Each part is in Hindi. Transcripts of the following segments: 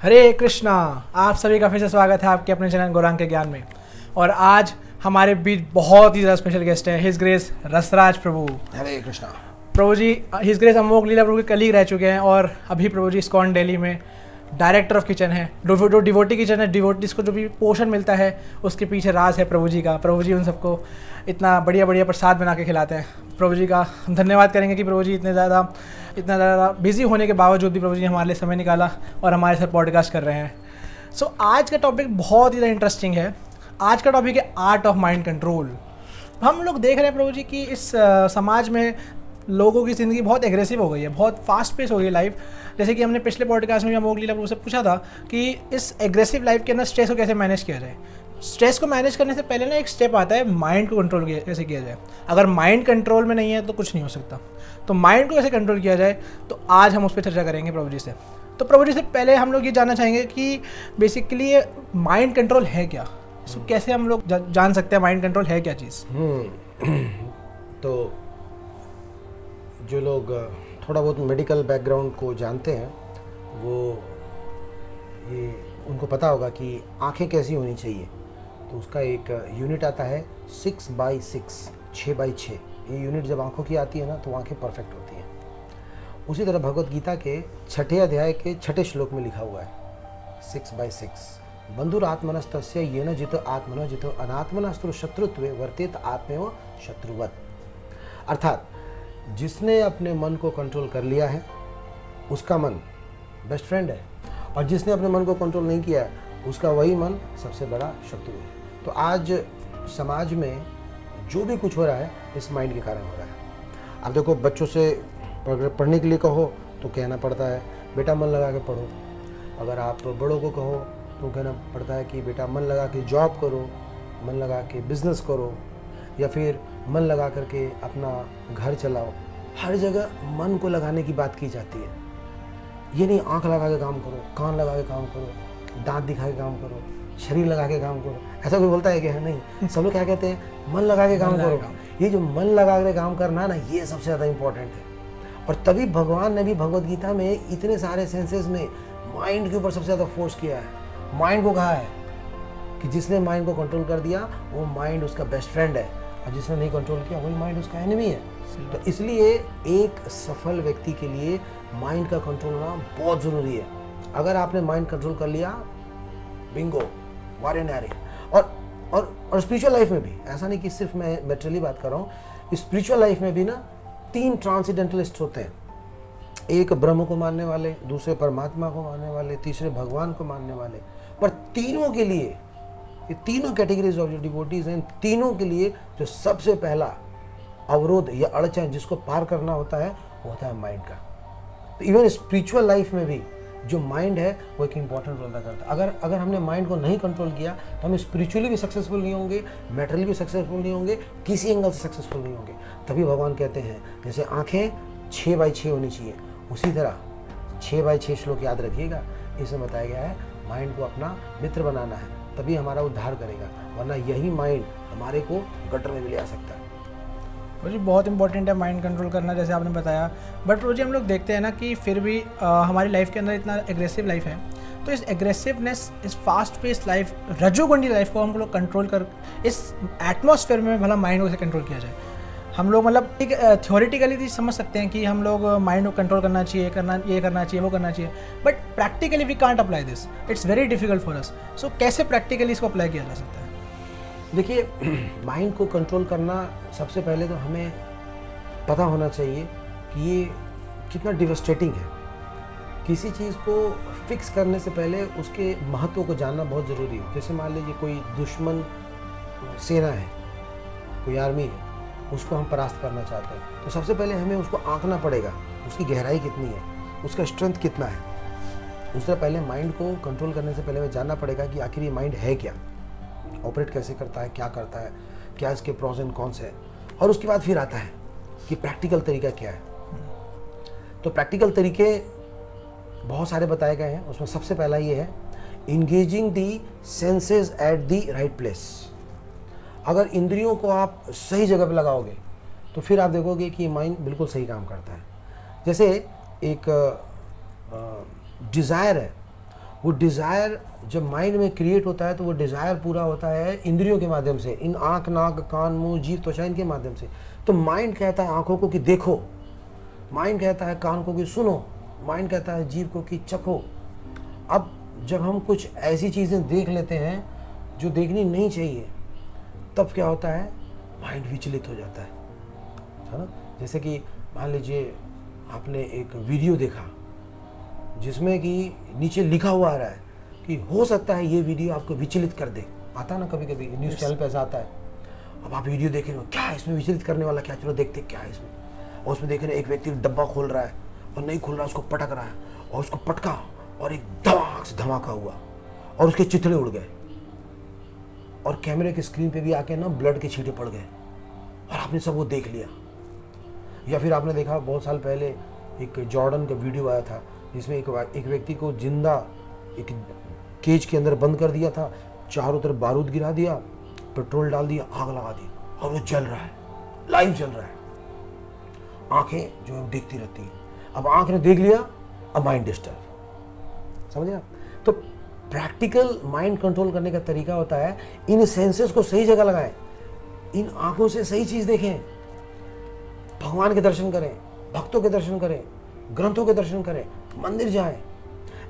हरे कृष्णा। आप सभी का फिर से स्वागत है आपके अपने चैनल गौरांग के ज्ञान में। और आज हमारे बीच बहुत ही ज़्यादा स्पेशल गेस्ट हैं, हिज ग्रेस रसराज प्रभु। हरे कृष्णा। प्रभु जी हिज ग्रेस अमोघ लीला प्रभु के कलीग रह चुके हैं और अभी प्रभु जी इस्कॉन दिल्ली में डायरेक्टर ऑफ किचन है। जो डिवोटी किचन है, डिवोटीज को जो भी पोषण मिलता है उसके पीछे राज है प्रभु जी का। प्रभु जी उन सबको इतना बढ़िया बढ़िया प्रसाद बना के खिलाते हैं। प्रभु जी का हम धन्यवाद करेंगे कि प्रभु जी इतना ज़्यादा बिजी होने के बावजूद भी प्रभु जी हमारे लिए समय निकाला और हमारे साथ पॉडकास्ट कर रहे हैं। सो आज का टॉपिक बहुत ही ज़्यादा इंटरेस्टिंग है। आज का टॉपिक है आर्ट ऑफ माइंड कंट्रोल। हम लोग देख रहे हैं प्रभु जी कि इस समाज में लोगों की ज़िंदगी बहुत एग्रेसिव हो गई है, बहुत फास्ट पेस हो गई है लाइफ। जैसे कि हमने पिछले पॉडकास्ट में भी अमोघ लीला प्रभु से पूछा था कि इस एग्रेसिव लाइफ के अंदर स्ट्रेस को कैसे मैनेज किया जाए। स्ट्रेस को मैनेज करने से पहले ना एक स्टेप आता है माइंड को कंट्रोल कैसे किया जाए। अगर माइंड कंट्रोल में नहीं है तो कुछ नहीं हो सकता। तो माइंड को कैसे कंट्रोल किया जाए, तो आज हम उस पर चर्चा करेंगे प्रभु जी से। तो प्रभु जी से पहले हम लोग ये जानना चाहेंगे कि बेसिकली माइंड कंट्रोल है क्या, इसको कैसे हम लोग जान सकते हैं माइंड कंट्रोल है क्या चीज़। तो जो लोग थोड़ा बहुत मेडिकल बैकग्राउंड को जानते हैं वो ये उनको पता होगा कि आंखें कैसी होनी चाहिए। तो उसका एक यूनिट आता है 6x6, 6x6। ये यूनिट जब आंखों की आती है ना तो आंखें परफेक्ट होती हैं। उसी तरह भगवत गीता के 6ठे अध्याय के 6ठे श्लोक में लिखा हुआ है 6x6, बंधुरात्मनस्तस्य येन जितो आत्मनो जितो अनात्मनस्तु शत्रुत्वे वर्तेत आत्मेव शत्रुवत। अर्थात जिसने अपने मन को कंट्रोल कर लिया है उसका मन बेस्ट फ्रेंड है, और जिसने अपने मन को कंट्रोल नहीं किया है उसका वही मन सबसे बड़ा शत्रु है। तो आज समाज में जो भी कुछ हो रहा है इस माइंड के कारण हो रहा है। अब देखो, बच्चों से पढ़ने के लिए कहो तो कहना पड़ता है बेटा मन लगा के पढ़ो। अगर आप बड़ों को कहो तो कहना पड़ता है कि बेटा मन लगा के जॉब करो, मन लगा के बिजनेस करो, या फिर मन लगा करके अपना घर चलाओ। हर जगह मन को लगाने की बात की जाती है। ये नहीं आंख लगा के काम करो, कान लगा के काम करो, दांत दिखा के काम करो, शरीर लगा के काम करो। ऐसा कोई बोलता है कि नहीं, सब लोग क्या कहते हैं, मन लगा के काम करो। ये जो मन लगा के काम करना ना, ये सबसे ज़्यादा इंपॉर्टेंट है। और तभी भगवान ने भी भगवत गीता में इतने सारे सेंसेस में माइंड के ऊपर सबसे ज़्यादा फोर्स किया है। माइंड को कहा है कि जिसने माइंड को कंट्रोल कर दिया वो माइंड उसका बेस्ट फ्रेंड है, और जिसने नहीं कंट्रोल किया वही माइंड उसका एनिमी है। तो इसलिए एक सफल व्यक्ति के लिए माइंड का कंट्रोल होना बहुत ज़रूरी है। अगर आपने माइंड कंट्रोल कर लिया, बिंगो, वारे नारे। और स्पिरिचुअल लाइफ में भी ऐसा नहीं कि सिर्फ मैं मेटेरियली बात कर रहा हूँ। स्पिरिचुअल लाइफ में भी ना 3 ट्रांसेंडेंटलिस्ट होते हैं। एक ब्रह्म को मानने वाले, दूसरे परमात्मा को मानने वाले, तीसरे भगवान को मानने वाले। पर तीनों के लिए, ये तीनों कैटेगरीज ऑफ जो डिवोटीज हैं, तीनों के लिए जो सबसे पहला अवरोध या अड़चन जिसको पार करना होता है वो होता है माइंड का। तो इवन स्पिरिचुअल लाइफ में भी जो माइंड है वो एक इंपॉर्टेंट रोल अदा करता है। अगर हमने माइंड को नहीं कंट्रोल किया तो हम स्पिरिचुअली भी सक्सेसफुल नहीं होंगे, मेटरली भी सक्सेसफुल नहीं होंगे, किसी एंगल से सक्सेसफुल नहीं होंगे। तभी भगवान कहते हैं जैसे आंखें 6x6 होनी चाहिए, उसी तरह 6x6 श्लोक याद रखिएगा। इसमें बताया गया है माइंड को अपना मित्र बनाना है, तभी हमारा उद्धार करेगा, वरना यही माइंड हमारे को गटर में भी ले आ सकता है। जी बहुत इंपॉर्टेंट है माइंड कंट्रोल करना, जैसे आपने बताया। बट रोजी हम लोग देखते हैं ना कि फिर भी हमारी लाइफ के अंदर इतना एग्रेसिव लाइफ है। तो इस एग्रेसिवनेस, इस फास्ट पेस लाइफ, रजोगुंडी लाइफ को हम लोग कंट्रोल कर, इस एटमॉस्फेयर में भला माइंड को कैसे कंट्रोल किया जाए। हम लोग मतलब एक थ्योरेटिकली समझ सकते हैं कि हम लोग माइंड को कंट्रोल करना चाहिए, ये करना चाहिए, वो करना चाहिए, but practically we can't apply this. It's very difficult for us. So कैसे प्रैक्टिकली इसको अप्लाई किया जा सकता है। देखिए, माइंड को कंट्रोल करना सबसे पहले तो हमें पता होना चाहिए कि ये कितना डिवास्टेटिंग है। किसी चीज़ को फिक्स करने से पहले उसके महत्व को जानना बहुत ज़रूरी है। जैसे मान लीजिए कोई दुश्मन सेना है, कोई आर्मी है, उसको हम परास्त करना चाहते हैं, तो सबसे पहले हमें उसको आंकना पड़ेगा, उसकी गहराई कितनी है, उसका स्ट्रेंथ कितना है। उससे पहले माइंड को कंट्रोल करने से पहले हमें जानना पड़ेगा कि आखिर ये माइंड है क्या, ऑपरेट कैसे करता है, क्या करता है, क्या इसके प्रोज एंड कॉन्स है। और उसके बाद फिर आता है कि प्रैक्टिकल तरीका क्या है। तो प्रैक्टिकल तरीके बहुत सारे बताए गए हैं। उसमें सबसे पहला ये है engaging the senses at the right place. अगर इंद्रियों को आप सही जगह पे लगाओगे तो फिर आप देखोगे कि माइंड बिल्कुल सही काम करता है। जैसे एक डिज़ायर है, वो डिज़ायर जब माइंड में क्रिएट होता है तो वो डिज़ायर पूरा होता है इंद्रियों के माध्यम से, इन आँख, नाक, कान, मुंह, जीभ, त्वचा, इनके माध्यम से। तो माइंड कहता है आँखों को कि देखो, माइंड कहता है कान को कि सुनो, माइंड कहता है जीभ को कि चखो। अब जब हम कुछ ऐसी चीज़ें देख लेते हैं जो देखनी नहीं चाहिए, तब क्या होता है, माइंड विचलित हो जाता है ना। जैसे कि मान लीजिए आपने एक वीडियो देखा जिसमें कि नीचे लिखा हुआ आ रहा है कि हो सकता है ये वीडियो आपको विचलित कर दे। आता ना कभी कभी न्यूज़ चैनल पे ऐसा आता है। अब आप वीडियो देख रहे हो, क्या है इसमें विचलित करने वाला, क्या, चलो देखते क्या है इसमें। और उसमें देख रहे हैं एक व्यक्ति डब्बा खोल रहा है और नहीं खोल रहा, उसको पटक रहा है और उसको पटका और एक धमाक से धमाका हुआ और उसके चिथड़े उड़ गए और कैमरे की स्क्रीन पे भी आके ना ब्लड के छींटे पड़ गए और आपने सब वो देख लिया। या फिर आपने देखा बहुत साल पहले एक जॉर्डन का वीडियो आया था जिसमें एक व्यक्ति को जिंदा एक केज के अंदर बंद कर दिया था, चारों तरफ बारूद गिरा दिया, पेट्रोल डाल दिया, आग लगा दी और वो जल रहा है, लाइव जल रहा है। आंखें जो है देखती रहती है। अब आंख ने देख लिया, अब माइंड डिस्टर्ब, समझे आप। तो प्रैक्टिकल माइंड कंट्रोल करने का तरीका होता है इन सेंसेस को सही जगह लगाएं, इन आंखों से सही चीज देखें, भगवान के दर्शन करें, भक्तों के दर्शन करें, ग्रंथों के दर्शन करें, मंदिर जाएं,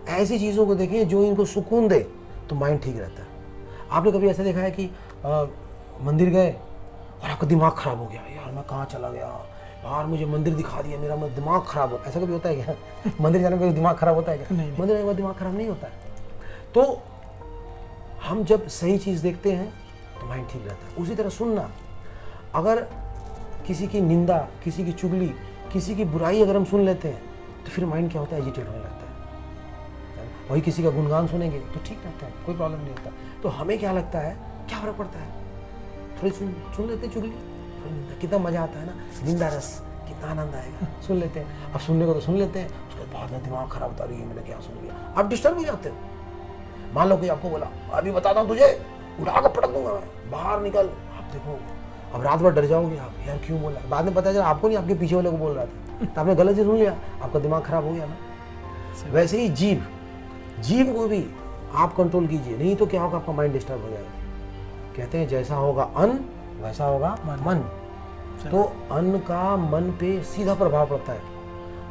ऐसी चीज़ों को देखें जो इनको सुकून दे, तो माइंड ठीक रहता है। आपने कभी ऐसा देखा है कि मंदिर गए और आपका दिमाग खराब हो गया, यार मैं कहाँ चला गया, यार मुझे मंदिर दिखा दिया, मेरा दिमाग खराब हो, ऐसा कभी होता है क्या? मंदिर जाने में दिमाग खराब होता है क्या? नहीं। मंदिर जाने में दिमाग खराब नहीं होता है। तो हम जब सही चीज़ देखते हैं तो माइंड ठीक रहता है। उसी तरह सुनना, अगर किसी की निंदा, किसी की चुगली, किसी की बुराई अगर हम सुन लेते हैं तो फिर माइंड क्या होता है, एजिटेट होने लगता है। वही किसी का गुणगान सुनेंगे तो ठीक रहता है, कोई प्रॉब्लम नहीं होता। तो हमें क्या लगता है, क्या फर्क पड़ता है, थोड़ी सुन लेते हैं चुगली, कितना मजा आता है ना, निंदा रस, कितना आनंद आएगा, सुन लेते हैं। अब सुनने को तो सुन लेते हैं, उसके बाद में दिमाग खराब होता है, मैंने क्या सुन लिया, आप डिस्टर्ब हो जाते हो। मान लो कि आपको बोला अभी बताता हूँ तुझे, उठा कर पटक दूंगा मैं, बाहर निकल, आप देखो, अब रात भर डर जाओगे आप, यार क्यों बोला, बाद में पता चला आपको नहीं, आपके पीछे वाले को बोल रहा था, तो आपने गलत ही सुन लिया, आपका दिमाग खराब हो गया ना। वैसे ही जीभ को भी आप कंट्रोल कीजिए, नहीं तो क्या होगा, आपका माइंड डिस्टर्ब हो जाएगा। कहते हैं जैसा होगा अन्न वैसा होगा मन। तो अन्न का मन पे सीधा प्रभाव पड़ता है।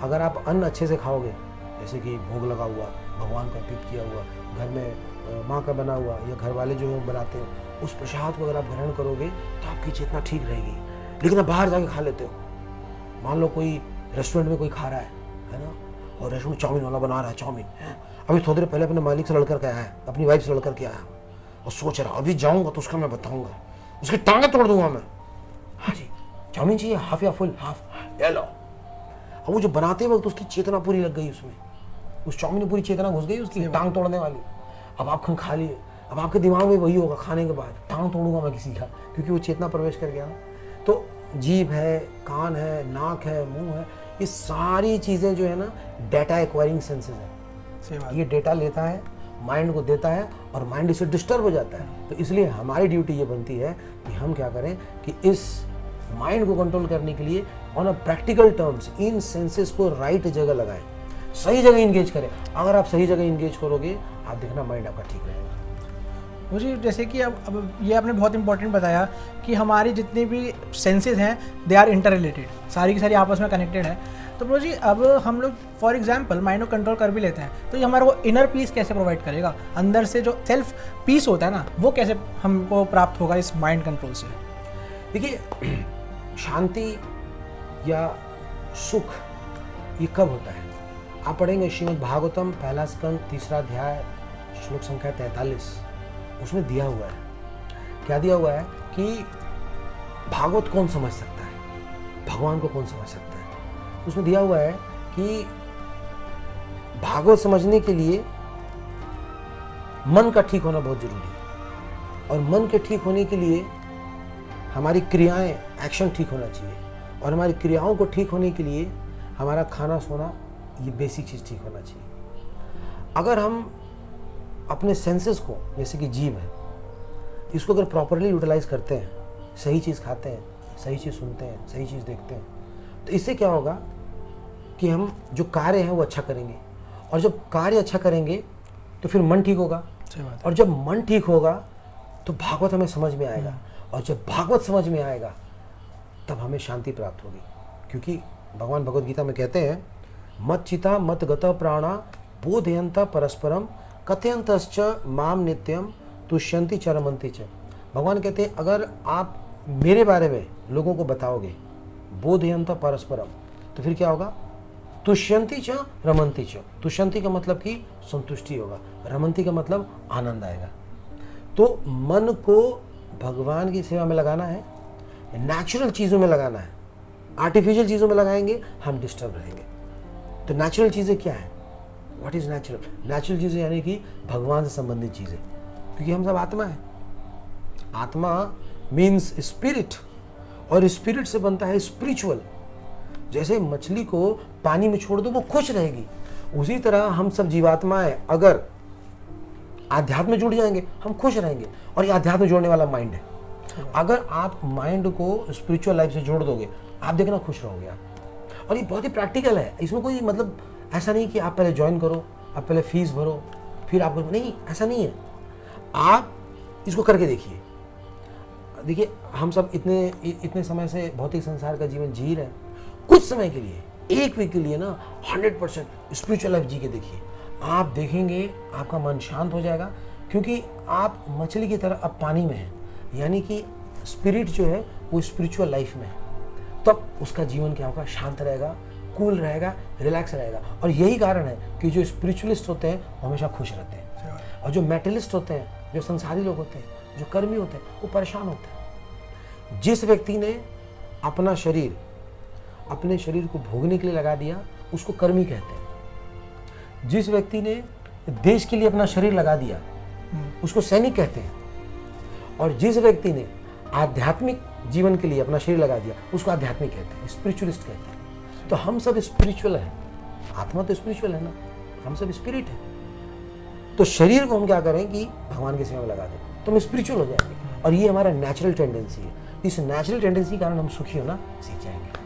अगर आप अन्न अच्छे से खाओगे, जैसे कि भोग लगा हुआ, भगवान को अर्पित किया हुआ, घर में माँ का बना हुआ या घर वाले जो है बनाते हैं, उस प्रसाद को अगर आप ग्रहण करोगे तो आपकी चेतना ठीक रहेगी। लेकिन आप बाहर जाके खा लेते हो, मान लो कोई रेस्टोरेंट में कोई खा रहा है ना, और रेस्टोरेंट चाउमीन वाला बना रहा है चाउमीन, अभी थोड़ी देर पहले अपने मालिक से लड़कर के आया है, अपनी वाइफ से लड़कर के आया और सोच रहा अभी जाऊँगा तो उसका मैं बताऊँगा, उसकी टांगें तोड़ दूंगा मैं। हाँ जी, चाउमीन चाहिए, हाफ या फुल? हाफ, ले लो। अब वो जो बनाते वक्त उसकी चेतना पूरी लग गई उसमें, उस चाउमीन में पूरी चेतना घुस गई उसकी, टांग तोड़ने वाली। अब आप खा लिए, अब आपके दिमाग में वही होगा खाने के बाद, टांग तोड़ूंगा मैं किसी का, क्योंकि वो चेतना प्रवेश कर गया ना। तो जीभ है, कान है, नाक है, मुंह है, ये सारी चीज़ें जो है ना डेटा एक्वायरिंग सेंसेस है। ये डेटा लेता है, माइंड को देता है और माइंड इससे डिस्टर्ब हो जाता है। तो इसलिए हमारी ड्यूटी ये बनती है कि हम क्या करें कि इस माइंड को कंट्रोल करने के लिए on a practical terms in senses को राइट जगह लगाएं, सही जगह इंगेज करें। अगर आप सही जगह इंगेज करोगे, आप देखना माइंड आपका ठीक रहेगा। मुझे जैसे कि अब ये आपने बहुत इंपॉर्टेंट बताया कि हमारी जितनी भी सेंसेस हैं दे आर इंटर रिलेटेड, सारी की सारी आपस में कनेक्टेड है। तो ब्रो जी, अब हम लोग फॉर एग्जांपल माइंड को कंट्रोल कर भी लेते हैं, तो ये हमारा वो इनर पीस कैसे प्रोवाइड करेगा, अंदर से जो सेल्फ पीस होता है ना, वो कैसे हमको प्राप्त होगा इस माइंड कंट्रोल से? देखिए, शांति या सुख ये कब होता है? आप पढ़ेंगे श्रीमद् भागवतम पहला स्कंद 3 अध्याय श्लोक संख्या 43, उसमें दिया हुआ है, क्या दिया हुआ है कि भागवत कौन समझ सकता है, भगवान को कौन समझ सकता है। उसमें दिया हुआ है कि भागवत समझने के लिए मन का ठीक होना बहुत जरूरी है, और मन के ठीक होने के लिए हमारी क्रियाएं, एक्शन ठीक होना चाहिए, और हमारी क्रियाओं को ठीक होने के लिए हमारा खाना सोना, ये बेसिक चीज़ ठीक होना चाहिए। अगर हम अपने सेंसेस को, जैसे कि जीभ है, इसको अगर प्रॉपरली यूटिलाइज करते हैं, सही चीज़ खाते हैं, सही चीज़ सुनते हैं, सही चीज़ देखते हैं, तो इससे क्या होगा कि हम जो कार्य हैं वो अच्छा करेंगे, और जब कार्य अच्छा करेंगे तो फिर मन ठीक होगा, सही बात है। और जब मन ठीक होगा तो भागवत हमें समझ में आएगा, और जब भागवत समझ में आएगा तब हमें शांति प्राप्त होगी। क्योंकि भगवान भगवद गीता में कहते हैं, मत चिता मत गत प्राणा बोधयंता परस्परम कथयंतश्च माम नित्यम तुष्यंति च रमन्ति च। भगवान कहते हैं अगर आप मेरे बारे में लोगों को बताओगे बोधयंता परस्परम, तो फिर क्या होगा, तुष्यंति च रमन्ति च। तुष्यंति का मतलब कि संतुष्टि होगा, रमन्ति का मतलब आनंद आएगा। तो मन को भगवान की सेवा में लगाना है, नेचुरल चीज़ों में लगाना है। आर्टिफिशियल चीज़ों में लगाएंगे हम डिस्टर्ब रहेंगे। तो नेचुरल चीज़ें क्या है, व्हाट इज़ नेचुरल? नेचुरल चीज़ें यानी कि भगवान से संबंधित चीज़ें, क्योंकि हम सब आत्मा है। आत्मा मीन्स स्पिरिट, और स्पिरिट से बनता है स्पिरिचुअल। जैसे मछली को पानी में छोड़ दो वो खुश रहेगी, उसी तरह हम सब जीवात्माएं अगर आध्यात्म में जुड़ जाएंगे हम खुश रहेंगे। और ये आध्यात्म में जोड़ने वाला माइंड है। अगर आप माइंड को स्पिरिचुअल लाइफ से जोड़ दोगे आप देखना खुश रहोगे आप। और ये बहुत ही प्रैक्टिकल है, इसमें कोई मतलब ऐसा नहीं कि आप पहले ज्वाइन करो, आप पहले फीस भरो फिर आपको, नहीं, ऐसा नहीं है। आप इसको करके देखिए। देखिए हम सब इतने समय से भौतिक संसार का जीवन जी रहे हैं, कुछ समय के लिए, एक वीक के लिए ना 100% स्पिरिचुअल लाइफ जी के देखिए। आप देखेंगे आपका मन शांत हो जाएगा, क्योंकि आप मछली की तरह अब पानी में हैं, यानी कि स्पिरिट जो है वो स्पिरिचुअल लाइफ में है। तब उसका जीवन क्या होगा, शांत रहेगा, कूल रहेगा, रिलैक्स रहेगा। और यही कारण है कि जो स्पिरिचुअलिस्ट होते हैं वो हमेशा खुश रहते हैं, और जो मेटलिस्ट होते हैं, जो संसारी लोग होते हैं, जो कर्मी होते हैं, वो परेशान होते हैं। जिस व्यक्ति ने अपना शरीर अपने शरीर को भोगने के लिए लगा दिया उसको कर्मी कहते हैं। जिस व्यक्ति ने देश के लिए अपना शरीर लगा दिया उसको सैनिक कहते हैं। और जिस व्यक्ति ने आध्यात्मिक जीवन के लिए अपना शरीर लगा दिया उसको आध्यात्मिक कहते हैं, स्पिरिचुअलिस्ट कहते हैं। तो हम सब स्पिरिचुअल हैं, आत्मा तो स्पिरिचुअल है ना, हम सब स्पिरिट है। तो शरीर को हम क्या करें कि भगवान की सेवा में लगा दें तो हम स्पिरिचुअल हो जाएंगे। और ये हमारा नेचुरल टेंडेंसी है। इस नेचुरल टेंडेंसी के कारण हम सुखी होना सीख जाएंगे।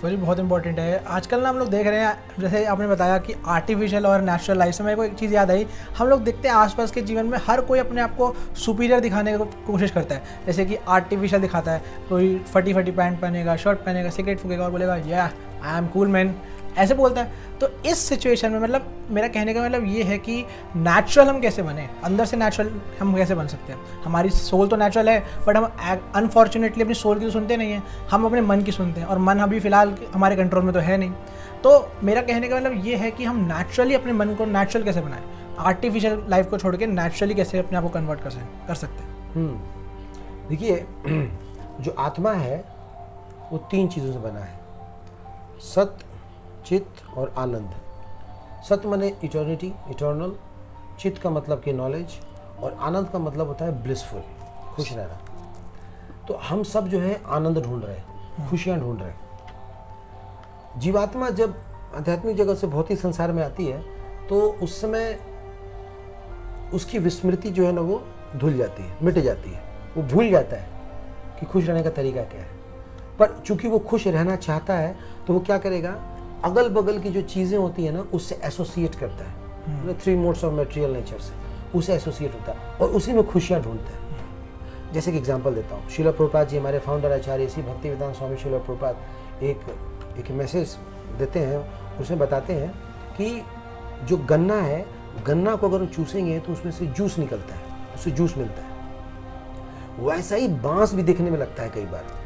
वही बहुत इंपॉर्टेंट है। आजकल ना हम लोग देख रहे हैं, जैसे आपने बताया कि आर्टिफिशियल और नेचुरल लाइफ से मेरे को एक चीज़ याद आई। हम लोग देखते हैं आसपास के जीवन में हर कोई अपने आप को सुपीरियर दिखाने की कोशिश करता है। जैसे कि आर्टिफिशियल दिखाता है, कोई फटी फटी पैंट पहनेगा, शर्ट पहनेगा, सिगरेट फूकेगा और बोलेगा या आई एम कूल मैन, ऐसे बोलता है। तो इस सिचुएशन में मतलब मेरा कहने का मतलब ये है कि नेचुरल हम कैसे बने, अंदर से नेचुरल हम कैसे बन सकते हैं। हमारी सोल तो नेचुरल है, बट हम अनफॉर्चुनेटली अपनी सोल की तो सुनते नहीं हैं, हम अपने मन की सुनते हैं, और मन अभी फ़िलहाल हमारे कंट्रोल में तो है नहीं। तो मेरा कहने का मतलब ये है कि हम नेचुरली अपने मन को नेचुरल कैसे बनाएं, आर्टिफिशियल लाइफ को छोड़ के नेचुरली कैसे अपने आप को कन्वर्ट कर सकते हैं। देखिए जो आत्मा है वो 3 चीज़ों से बना है, सत्य, चित्त और आनंद। सत्य माने इटर्निटी, इटर्नल। चित्त का मतलब कि नॉलेज, और आनंद का मतलब होता है ब्लिसफुल, खुश रहना। तो हम सब जो है आनंद ढूंढ रहे हैं, खुशियाँ ढूंढ रहे हैं। जीवात्मा जब आध्यात्मिक जगत से भौतिक संसार में आती है तो उस समय उसकी विस्मृति जो है ना वो धुल जाती है, मिट जाती है। वो भूल जाता है कि खुश रहने का तरीका क्या है। पर चूंकि वो खुश रहना चाहता है तो वो क्या करेगा, अगल बगल की जो चीज़ें होती है ना उससे एसोसिएट करता है, मतलब 3 मोड्स ऑफ मटेरियल नेचर से उसे एसोसिएट होता है और उसी में खुशियाँ ढूंढता है। जैसे कि एग्जांपल देता हूँ, श्रील प्रभुपाद जी हमारे फाउंडर आचार्य श्री भक्तिवेदांत स्वामी श्रील प्रभुपाद एक मैसेज देते हैं, उसमें बताते हैं कि जो गन्ना है, गन्ना को अगर चूसेंगे तो उसमें से जूस निकलता है, उससे जूस मिलता है। वैसा ही बांस भी दिखने में लगता है कई बार।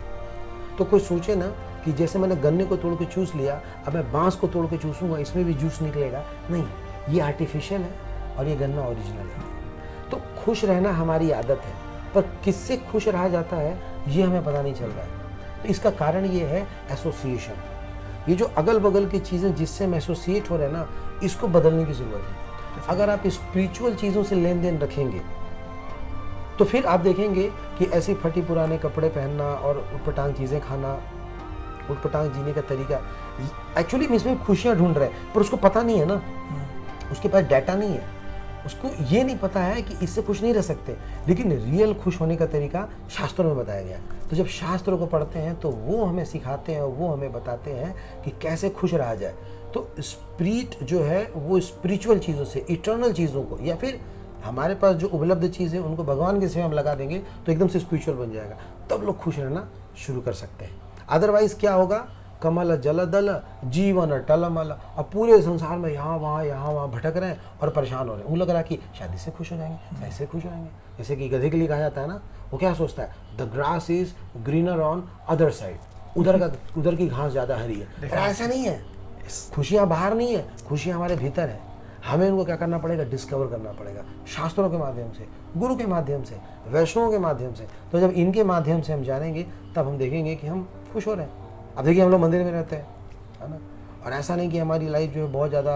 तो कोई सोचे ना कि जैसे मैंने गन्ने को तोड़ के चूस लिया, अब मैं बांस को तोड़ के चूसूंगा, इसमें भी जूस निकलेगा? नहीं, ये आर्टिफिशियल है और ये गन्ना ओरिजिनल है। तो खुश रहना हमारी आदत है, पर किससे खुश रहा जाता है ये हमें पता नहीं चल रहा है। तो इसका कारण ये है एसोसिएशन। ये जो अगल बगल की चीज़ें जिससे हम एसोसिएट हो रहे हैं ना, इसको बदलने की ज़रूरत है। अगर आप स्पिरिचुअल चीज़ों से लेन देन रखेंगे तो फिर आप देखेंगे कि ऐसे फटी पुराने कपड़े पहनना और उटपटांग चीज़ें खाना, उटपटांग जीने का तरीका, एक्चुअली इसमें खुशियाँ ढूंढ रहे हैं पर उसको पता नहीं है ना, उसके पास डाटा नहीं है। उसको ये नहीं पता है कि इससे खुश नहीं रह सकते, लेकिन रियल खुश होने का तरीका शास्त्रों में बताया गया। तो जब शास्त्रों को पढ़ते हैं तो वो हमें सिखाते हैं, वो हमें बताते हैं कि कैसे खुश रहा जाए। तो स्पिरिट जो है वो स्पिरिचुअल चीज़ों से, इटर्नल चीज़ों को, या फिर हमारे पास जो उपलब्ध चीज़ है उनको भगवान की सेवा में लगा देंगे तो एकदम से स्पिरिचुअल बन जाएगा, तब लोग खुश रहना शुरू कर सकते हैं। अदरवाइज़ क्या होगा, कमल जलदल जीवन टलमल, अब पूरे संसार में यहाँ वहाँ भटक रहे हैं और परेशान हो रहे हैं। उनको लग रहा है कि शादी से खुश हो जाएंगे, ऐसे खुश हो जाएंगे। जैसे कि गधे के लिए कहा जाता है ना, वो क्या सोचता है, the grass is greener on other side, उधर की घास ज़्यादा हरी है। पर ऐसा नहीं है, खुशियाँ बाहर नहीं है, खुशियाँ हमारे भीतर है। हमें उनको क्या करना पड़ेगा, डिस्कवर करना पड़ेगा, शास्त्रों के माध्यम से, गुरु के माध्यम से, वैष्णवों के माध्यम से। तो जब इनके माध्यम से हम जानेंगे तब हम देखेंगे कि हम खुश हो रहे हैं। अब देखिए हम लोग मंदिर में रहते हैं, है ना, और ऐसा नहीं कि हमारी लाइफ जो है बहुत ज़्यादा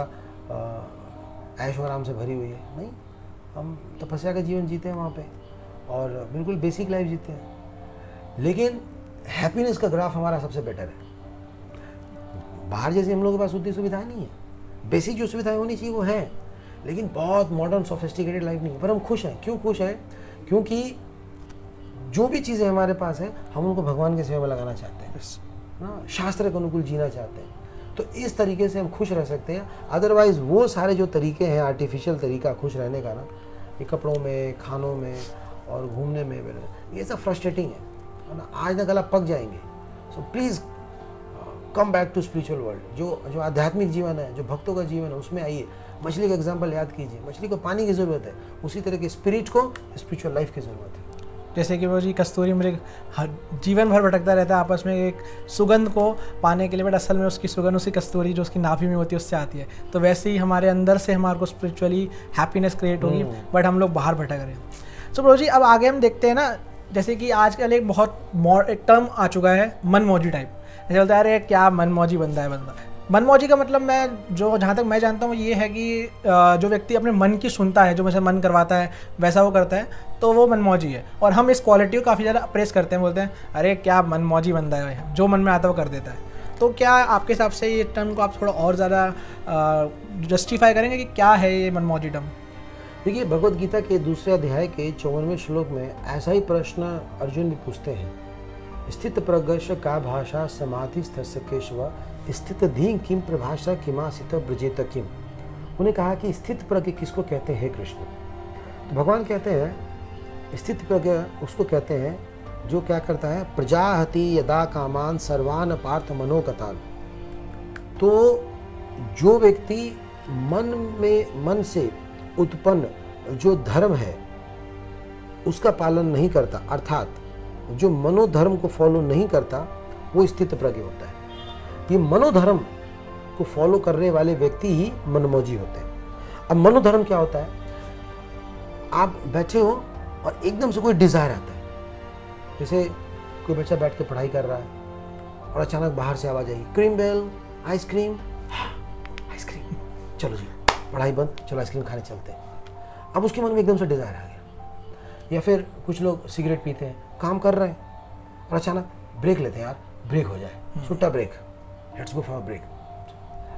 ऐश आराम से भरी हुई है, नहीं, हम तपस्या का जीवन जीते हैं वहाँ पे और बिल्कुल बेसिक लाइफ जीते हैं। लेकिन हैप्पीनेस का ग्राफ हमारा सबसे बेटर है। बाहर जैसे हम लोगों के पास उतनी सुविधाएं नहीं है, बेसिक जो सुविधाएं होनी चाहिए वो है, लेकिन बहुत मॉडर्न सोफिस्टिकेटेड लाइफ नहीं है। पर हम खुश हैं। क्यों खुश हैं? क्योंकि जो भी चीज़ें हमारे पास है हम उनको भगवान की सेवा में लगाना चाहते हैं ना, शास्त्र के अनुकूल जीना चाहते हैं। तो इस तरीके से हम खुश रह सकते हैं। अदरवाइज़ वो सारे जो तरीके हैं, आर्टिफिशियल तरीका खुश रहने का ना, ये कपड़ों में, खानों में और घूमने में, ये सब फ्रस्ट्रेटिंग है ना, आज न कल आप पक जाएंगे। So please come back to spiritual world. जो आध्यात्मिक जीवन है, जो भक्तों का जीवन है, उसमें आइए। मछली का एग्जाम्पल याद कीजिए, मछली को पानी की ज़रूरत है, उसी तरह के स्पिरिट को स्पिरिचुअल लाइफ की ज़रूरत है। जैसे कि वो जी कस्तूरी मृग जीवन भर भटकता रहता है आपस में एक सुगंध को पाने के लिए, बट असल में उसकी सुगंध उसी कस्तूरी जो उसकी नाभि में होती है उससे आती है। तो वैसे ही हमारे अंदर से हमारे को स्पिरिचुअली हैप्पीनेस क्रिएट होगी, बट हम लोग बाहर भटक रहे हैं। सो प्रभु जी, अब आगे हम देखते हैं ना, जैसे कि आजकल एक टर्म आ चुका है, मनमौजी टाइप। जैसे बोलता है अरे क्या मनमौजी बंदा है बंदा। मनमौजी का मतलब जहाँ तक मैं जानता हूँ ये है कि जो व्यक्ति अपने मन की सुनता है, जो मुझे मन करवाता है वैसा वो करता है, तो वो मनमौजी है। और हम इस क्वालिटी को काफ़ी ज़्यादा अप्रेस करते हैं, बोलते हैं अरे क्या मनमौजी बंदा है, जो मन में आता है वो कर देता है। तो क्या आपके हिसाब से ये टर्म को आप थोड़ा और ज़्यादा जस्टिफाई करेंगे कि क्या है ये मनमौजी टर्म? देखिए, भगवद गीता के दूसरे अध्याय के 54वें श्लोक में ऐसा ही प्रश्न अर्जुन भी पूछते हैं। स्थित प्रगश का भाषा समाधि स्थस्य केशव स्थित धी किम प्रभाषा किमासित ब्रजेत किम। उन्हें कहा कि स्थित प्रज्ञ किसको कहते हैं कृष्ण? तो भगवान कहते हैं स्थित प्रज्ञ उसको कहते हैं जो क्या करता है, प्रजाहति यदा कामान सर्वान पार्थ मनोगतान। तो जो व्यक्ति मन से उत्पन्न जो धर्म है उसका पालन नहीं करता, अर्थात जो मनोधर्म को फॉलो नहीं करता, वो स्थित प्रज्ञ होता है। ये मनोधर्म को फॉलो करने वाले व्यक्ति ही मनमौजी होते हैं। अब मनोधर्म क्या होता है? आप बैठे हो और एकदम से कोई डिजायर आता है, जैसे कोई बच्चा बैठ के पढ़ाई कर रहा है और अचानक बाहर से आवाज आई, क्रीम बेल, आइसक्रीम, आइसक्रीम, चलो जी पढ़ाई बंद, चलो आइसक्रीम खाने चलते हैं। अब उसके मन में एकदम से डिजायर आ गया। या फिर कुछ लोग सिगरेट पीते हैं, काम कर रहे हैं और अचानक ब्रेक लेते हैं, यार ब्रेक हो जाए, छुट्टा break, let's go for break.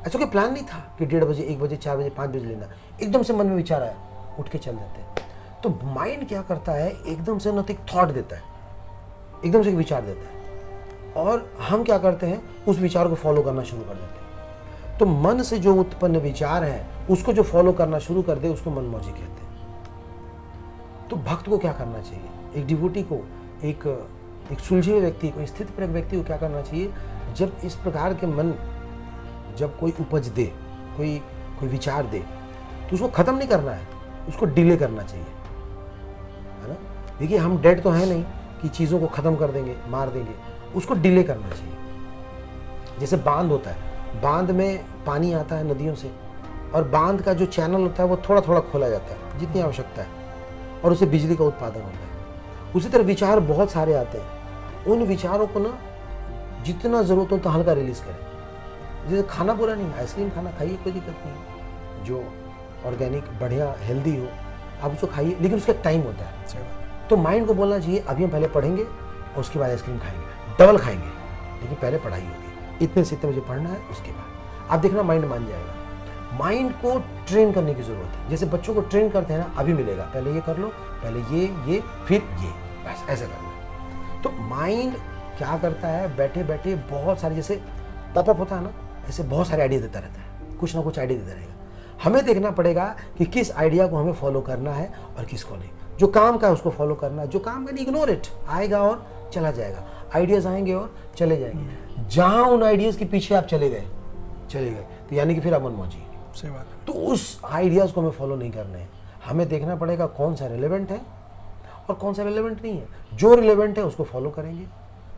ऐसा कोई प्लान नहीं था कि 1:30 बजे, 1 बजे, 4 बजे, 5 बजे लेना, एकदम से मन में विचार आया, उठ के चल देते हैं। तो माइंड क्या करता है, एकदम से नॉट एक थॉट देता है, एकदम से एक विचार देता है, और हम क्या करते हैं, उस विचार को फॉलो करना शुरू कर देते हैं। तो मन से जो उत्पन्न विचार है उसको जो फॉलो करना शुरू कर दे उसको मनमौजी कहते हैं। तो भक्त को क्या करना चाहिए, एक डिवोटी को, एक सुलझे हुए व्यक्ति को, स्थित प्रज्ञ व्यक्ति को क्या करना चाहिए? जब इस प्रकार के मन जब कोई उपज दे, कोई विचार दे, तो उसको खत्म नहीं करना है, उसको डिले करना चाहिए, है ना। देखिए, हम डेड तो है नहीं कि चीज़ों को ख़त्म कर देंगे, मार देंगे, उसको डिले करना चाहिए। जैसे बांध होता है, बांध में पानी आता है नदियों से, और बांध का जो चैनल होता है वो थोड़ा थोड़ा खोला जाता है जितनी आवश्यकता है, और उससे बिजली का उत्पादन होता है। उसी तरह विचार बहुत सारे आते हैं, उन विचारों को ना जितना ज़रूरत हो तो हल्का रिलीज करें। जैसे खाना बुरा नहीं, आइसक्रीम खाना खाइए, कोई दिक्कत नहीं, जो ऑर्गेनिक बढ़िया हेल्दी हो आप उसको खाइए, लेकिन उसका टाइम होता है। तो माइंड को बोलना चाहिए अभी हम पहले पढ़ेंगे और उसके बाद आइसक्रीम खाएंगे, डबल खाएंगे, लेकिन पहले पढ़ाई होगी, इतने से इतने मुझे पढ़ना है, उसके बाद आप देखना माइंड मान जाएगा। माइंड को ट्रेन करने की ज़रूरत है। जैसे बच्चों को ट्रेन करते हैं ना, अभी मिलेगा, पहले ये कर लो, पहले ये फिर ये, बस ऐसे करना। तो माइंड क्या करता है, बैठे बैठे बहुत सारे, जैसे पॉपअप होता है ना, ऐसे बहुत सारे आइडिया देता रहता है, कुछ ना कुछ आइडिया देता रहेगा। हमें देखना पड़ेगा कि किस आइडिया को हमें फॉलो करना है और किसको नहीं। जो काम का है उसको फॉलो करना है, जो काम का नहीं इग्नोर इट, आएगा और चला जाएगा। आइडियाज़ आएंगे और चले जाएंगे। जहाँ उन आइडियाज़ के पीछे आप चले गए तो यानी कि फिर आप मनमौजी। सही बात। तो उस आइडियाज़ को हमें फॉलो नहीं करने हैं। हमें देखना पड़ेगा कौन सा रिलेवेंट है और कौन सा रिलेवेंट नहीं है। जो रिलेवेंट है उसको फॉलो करेंगे,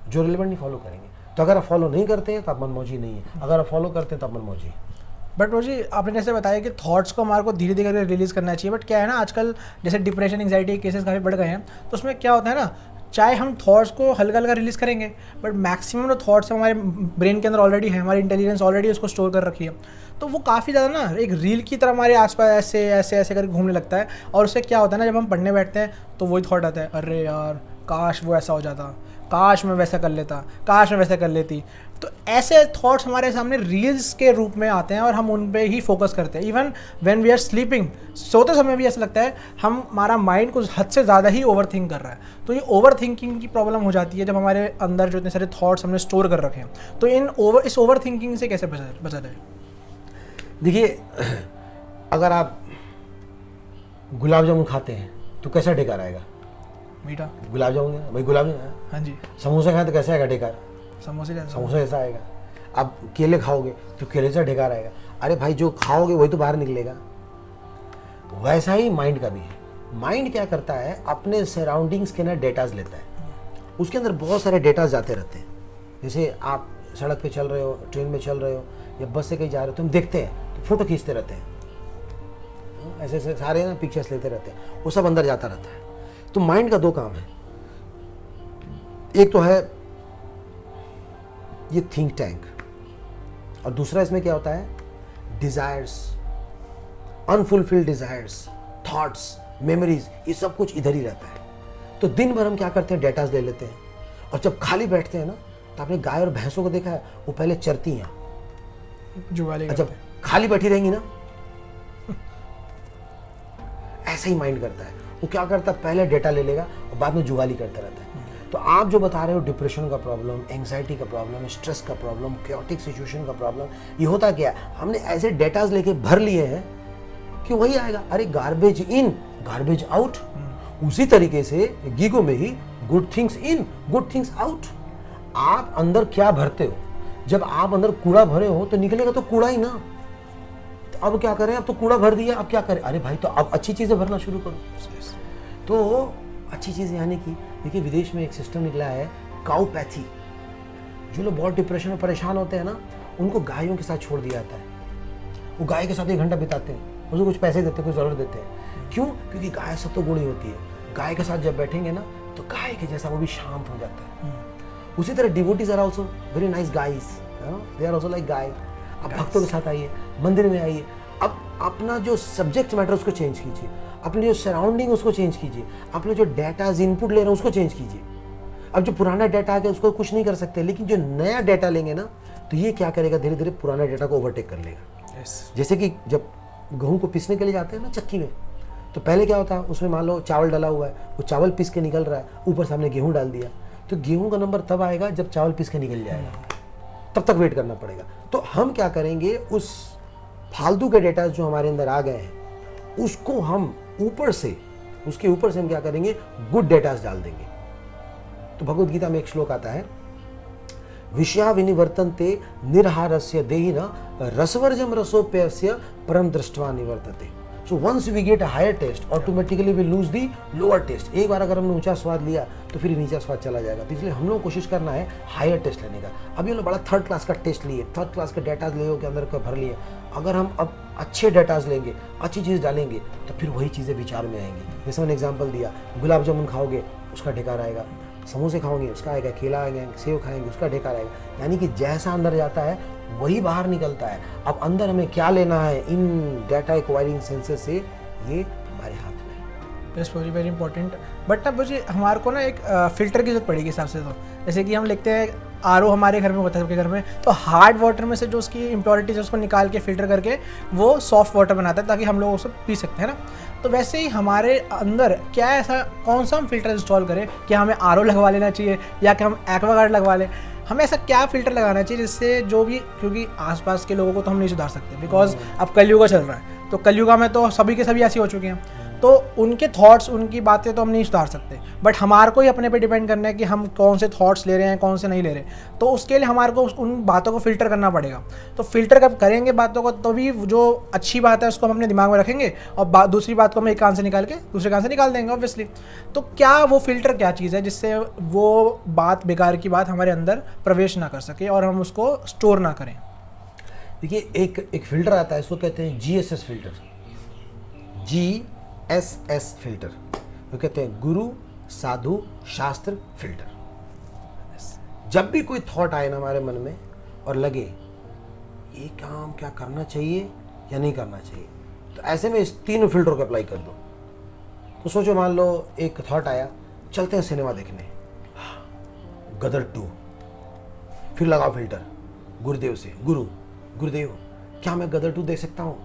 जो रिलेवेंट नहीं फॉलो करेंगे। तो अगर आप फॉलो नहीं करते हैं तो आप मनमौजी नहीं है, अगर आप फॉलो करते हैं तो आप मनमौजी हैं। बट वो जी आपने जैसे बताया कि थॉट्स को हमारे को धीरे धीरे रिलीज़ करना चाहिए, बट क्या है ना, आजकल जैसे डिप्रेशन एंग्जाइटी केसेस काफ़ी बढ़ गए हैं, तो उसमें क्या होता है ना, चाहे हम थॉट्स को हल्का हल्का रिलीज़ करेंगे, बट मैक्सिमम जो थॉट्स हमारे ब्रेन के अंदर ऑलरेडी है, हमारी इंटेलिजेंस ऑलरेडी उसको स्टोर कर रखी है, तो वो काफ़ी ज़्यादा ना एक रील की तरह हमारे आसपास ऐसे ऐसे ऐसे करके घूमने लगता है। और उससे क्या होता है ना, जब हम पढ़ने बैठते हैं तो वही थॉट आता है, अरे यार काश वो ऐसा हो जाता, काश मैं वैसा कर लेता, काश मैं वैसा कर लेती। तो ऐसे थॉट्स हमारे सामने रील्स के रूप में आते हैं और हम उन पे ही फोकस करते हैं। Even when we are sleeping, सोते समय भी ऐसा लगता है हमारा माइंड कुछ हद से ज़्यादा ही ओवर थिंक कर रहा है। तो ये ओवर थिंकिंग की प्रॉब्लम हो जाती है जब हमारे अंदर जो इतने सारे थॉट्स हमने स्टोर कर रखे हैं। तो इस ओवर थिंकिंग से कैसे बचा जाए? देखिए, अगर आप गुलाब जामुन खाते हैं तो कैसा ढेकार आएगा? मीठा। गुलाब जामुन है भाई, गुलाब जामुन। हाँ जी। समोसा खाए तो कैसा आएगा ढेकार? समोसा ऐसा आएगा। आप केले खाओगे तो केले से ढेकार आएगा। अरे भाई, जो खाओगे वही तो बाहर निकलेगा। वैसा ही माइंड का भी है। माइंड क्या करता है, अपने सराउंडिंग्स के ना डेटाज लेता है, उसके अंदर बहुत सारे डेटाज जाते रहते हैं। जैसे आप सड़क पे चल रहे हो, ट्रेन में चल रहे हो या बस से कहीं जा रहे हो, तो हम देखते हैं तो फोटो खींचते रहते हैं, ऐसे ऐसे सारे ना पिक्चर्स लेते रहते हैं, वो सब अंदर जाता रहता है। तो माइंड का दो काम है, एक तो है ये थिंक टैंक, और दूसरा इसमें क्या होता है, desires, unfulfilled desires, thoughts, memories, ये सब कुछ इधर ही रहता है। तो दिन भर हम क्या करते हैं, डेटाज ले लेते हैं, और जब खाली बैठते हैं ना, तो आपने गाय और भैंसों को देखा है, वो पहले चरती हैं, जब खाली बैठी रहेंगी ना, ऐसा ही माइंड करता है। वो क्या करता है, पहले डेटा ले लेगा और बाद में जुगाली करता रहता है। तो आप जो बता रहे हो, डिप्रेशन का प्रॉब्लम, एंग्जाइटी का प्रॉब्लम, स्ट्रेस का प्रॉब्लम, कैओटिक सिचुएशन का प्रॉब्लम, ये होता क्या है, हमने ऐसे डेटाज लेके भर लिए हैं कि वही आएगा। अरे गार्बेज इन गार्बेज आउट, उसी तरीके से गीगो में ही good things in good things out. आप अंदर क्या भरते हो, जब आप अंदर कूड़ा भरे हो तो निकलेगा तो कूड़ा ही ना। तो अब क्या करें, अब तो कूड़ा भर दिया, अब क्या करें, अरे भाई तो अब अच्छी चीजें भरना शुरू करो। तो अच्छी चीज़ें यानी कि देखिए, विदेश में एक सिस्टम निकला है काउपैथी। जो लोग बहुत डिप्रेशन में परेशान होते हैं ना, उनको गायों के साथ छोड़ दिया जाता है। वो गाय के साथ 1 घंटा बिताते हैं, उसको कुछ पैसे देते हैं, कुछ डॉलर देते हैं। क्यों? क्योंकि गाय सत्वगुणी होती है। गाय के साथ जब बैठेंगे ना, तो गाय के जैसा वो भी शांत हो जाता है। उसी तरह devotees are also very nice guys, they are also like गाय। अब भक्तों के साथ आइए, मंदिर में आइए, अब अपना जो सब्जेक्ट मैटर उसको चेंज कीजिए, अपने जो सराउंडिंग उसको चेंज कीजिए, अपने जो डेटाज इनपुट ले रहे हैं उसको चेंज कीजिए। अब जो पुराना डेटा आ गया उसको कुछ नहीं कर सकते, लेकिन जो नया डेटा लेंगे ना, तो ये क्या करेगा, धीरे धीरे पुराना डेटा को ओवरटेक कर लेगा। जैसे कि जब गेहूं को पीसने के लिए जाते हैं ना चक्की में, तो पहले क्या होता है, उसमें मान लो चावल डाला हुआ है, वो चावल पीस के निकल रहा है, ऊपर से हमने गेहूं डाल दिया, तो गेहूं का नंबर तब आएगा जब चावल पीस के निकल जाएगा, तब तक वेट करना पड़ेगा। तो हम क्या करेंगे, उस फालतू के डेटा जो हमारे अंदर आ गए हैं, उसको हम उसके ऊपर से हम क्या करेंगे, गुड डेटास डाल देंगे। तो भगवद गीता में एक श्लोक आता है, विषया विनिवर्तन्ते निर्हारस्य देहिना रसवर्जम रसोप्यस्य परम दृष्ट्वा निवर्तते। So once we get a higher taste, automatically we lose the lower taste. एक बार अगर हमने ऊंचा स्वाद लिया तो फिर नीचा स्वाद चला जाएगा। तो इसलिए हम लोग कोशिश करना है हायर टेस्ट लेने का। अभी हम लोग बड़ा 3rd क्लास का टेस्ट लिए, 3rd क्लास के डेटाज ले के अंदर का भर लिए। अगर हम अब अच्छे डेटाज लेंगे, अच्छी चीज़ डालेंगे, तो फिर वही चीज़ें विचार में आएंगी। जैसे मैंने एग्जाम्पल दिया, गुलाब जामुन खाओगे उसका ढेकार आएगा, समोसे खाओगे उसका आएगा, केला आएगा, सेव खाएंगे उसका ढेकार आएगा। यानी कि जैसा अंदर जाता है वही बाहर निकलता है। अब अंदर हमें क्या लेना है, इन डाटा एक्वायरिंग सेंसर से, ये हमारे हाथ में है। It's very very important. But अब मुझे हमारे को ना एक फ़िल्टर की जरूरत पड़ेगी हिसाब से। तो जैसे कि हम लिखते हैं आरओ हमारे घर में होता है सबके घर में, तो हार्ड वाटर में से जो उसकी इम्प्योरिटीज है उसको निकाल के फिल्टर करके वो सॉफ्ट वाटर बनाता है ताकि हम लोग उसको पी सकते हैं ना। तो वैसे ही हमारे अंदर क्या ऐसा कौन सा हम फिल्टर इंस्टॉल करें, क्या हमें आरओ लगवा लेना चाहिए या कि हम एक्वागार्ड लगवा लें, हमें ऐसा क्या फ़िल्टर लगाना चाहिए जिससे जो भी, क्योंकि आसपास के लोगों को तो हम नहीं सुधार सकते बिकॉज अब कलयुग चल रहा है, तो कलयुगा में तो सभी के सभी ऐसे हो चुके हैं, तो उनके थॉट्स उनकी बातें तो हम नहीं सुधार सकते, बट हमारे को ही अपने पे डिपेंड करना है कि हम कौन से थॉट्स ले रहे हैं कौन से नहीं ले रहे। तो उसके लिए हमारे को उन बातों को फ़िल्टर करना पड़ेगा। तो फिल्टर कब करेंगे बातों को, तभी जो अच्छी बात है उसको हम अपने दिमाग में रखेंगे और दूसरी बात को हम एक कान से निकाल के दूसरे कान से निकाल देंगे ऑब्वियसली। तो क्या वो फ़िल्टर क्या चीज़ है जिससे वो बात बेकार की बात हमारे अंदर प्रवेश ना कर सके और हम उसको स्टोर ना करें। देखिए एक फ़िल्टर आता है, इसको कहते हैं GSS फिल्टर, GSS फिल्टर, वो कहते हैं गुरु साधु शास्त्र फिल्टर। जब भी कोई थॉट आए ना हमारे मन में और लगे ये काम क्या करना चाहिए या नहीं करना चाहिए, तो ऐसे में इस तीनों फिल्टर को अप्लाई कर दो। तो सोचो, मान लो एक थॉट आया, चलते हैं सिनेमा देखने, गदर 2, फिर लगाओ फिल्टर गुरुदेव से, गुरुदेव क्या मैं गदर 2 देख सकता हूँ?